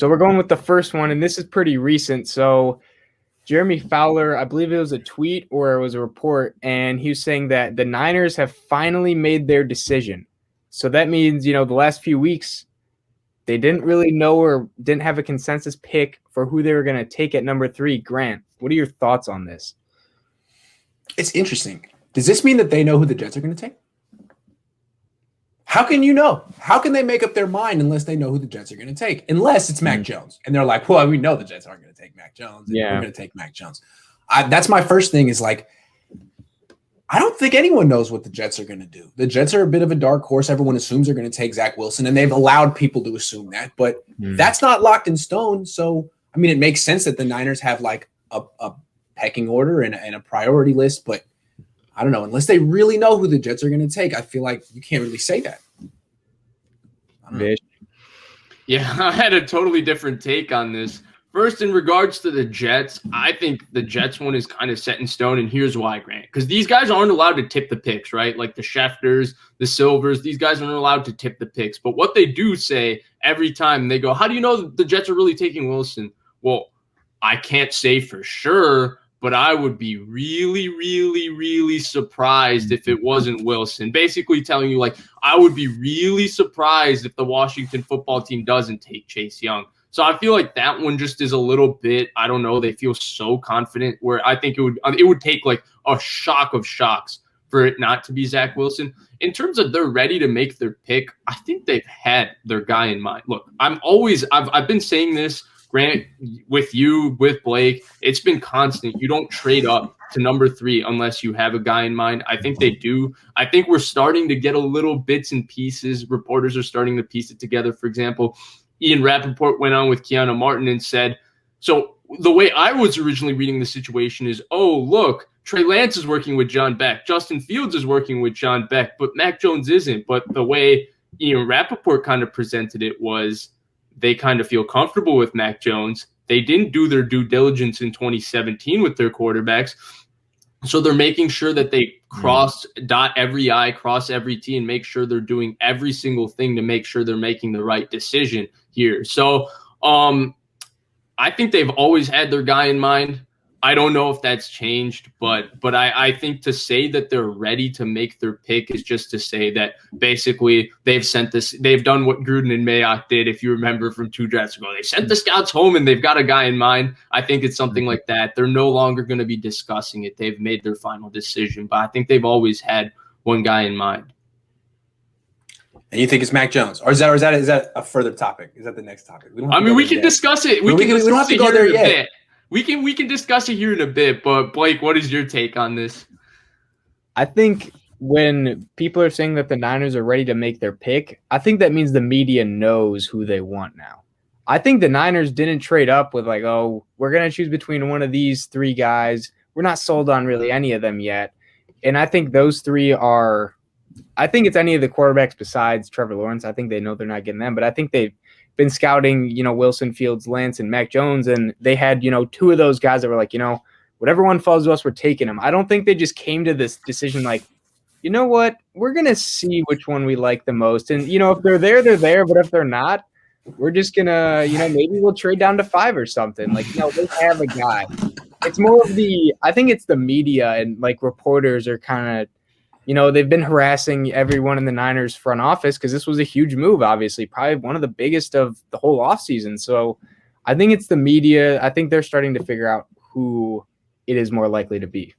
So we're going with the first one, and this is pretty recent. So Jeremy Fowler, I believe it was a tweet or it was a report, and he was saying that the Niners have finally made their decision. So that means, the last few weeks, they didn't really know or didn't have a consensus pick for who they were going to take at number 3. Grant, what are your thoughts on this? It's interesting. Does this mean that they know who the Jets are going to take? How can you know? How can they make up their mind unless they know who the Jets are going to take? Unless it's Mac Jones. And they're like, well, we know the Jets aren't going to take Mac Jones. And we're going to take Mac Jones. That's my first thing is like, I don't think anyone knows what the Jets are going to do. The Jets are a bit of a dark horse. Everyone assumes they're going to take Zach Wilson, and they've allowed people to assume that. But that's not locked in stone. So, I mean, it makes sense that the Niners have like a pecking order and a priority list. But I don't know. Unless they really know who the Jets are going to take, I feel like you can't really say that. Vish. Yeah, I had a totally different take on this. First, in regards to the Jets, I think the Jets one is kind of set in stone, and here's why, Grant. Because these guys aren't allowed to tip the picks, right? Like the Schefters, the Silvers, these guys aren't allowed to tip the picks. But what they do say every time they go, how do you know the Jets are really taking Wilson? Well, I can't say for sure, but I would be really, really, really surprised if it wasn't Wilson. Basically telling you, like, I would be really surprised if the Washington football team doesn't take Chase Young. So I feel like that one just is a little bit, I don't know, they feel so confident where I think it would take like a shock of shocks for it not to be Zach Wilson. In terms of they're ready to make their pick, I think they've had their guy in mind. Look, I've been saying this, Grant, with you, with Blake, it's been constant. You don't trade up to number 3 unless you have a guy in mind. I think they do. I think we're starting to get a little bits and pieces. Reporters are starting to piece it together. For example, Ian Rappaport went on with Keanu Martin and said, so the way I was originally reading the situation is, oh, look, Trey Lance is working with John Beck. Justin Fields is working with John Beck, but Mac Jones isn't. But the way Ian Rappaport kind of presented it was they kind of feel comfortable with Mac Jones. They didn't do their due diligence in 2017 with their quarterbacks. So they're making sure that they dot every I, cross every T, and make sure they're doing every single thing to make sure they're making the right decision here. So I think they've always had their guy in mind. I don't know if that's changed, but I think to say that they're ready to make their pick is just to say that basically they've done what Gruden and Mayock did, if you remember from 2 drafts ago. They sent the scouts home and they've got a guy in mind. I think it's something like that. They're no longer going to be discussing it. They've made their final decision, but I think they've always had one guy in mind. And you think it's Mac Jones, or is that a further topic? Is that the next topic? We can discuss it. We don't have to go there yet. We can discuss it here in a bit, but Blake, what is your take on this? I think when people are saying that the Niners are ready to make their pick, I think that means the media knows who they want now. I think the Niners didn't trade up with like, oh, we're going to choose between one of these 3 guys. We're not sold on really any of them yet. And I think those 3 are – I think it's any of the quarterbacks besides Trevor Lawrence. I think they know they're not getting them, but I think they've been scouting, Wilson, Fields, Lance, and Mac Jones, and they had, 2 of those guys that were like, whatever one falls to us, we're taking them. I don't think they just came to this decision like, you know what, we're going to see which one we like the most. And, if they're there, they're there, but if they're not, we're just going to, maybe we'll trade down to 5 or something. Like, they have a guy. It's more of I think it's the media and, like, reporters are kind of, they've been harassing everyone in the Niners front office because this was a huge move, obviously, probably one of the biggest of the whole offseason. So I think it's the media. I think they're starting to figure out who it is more likely to be.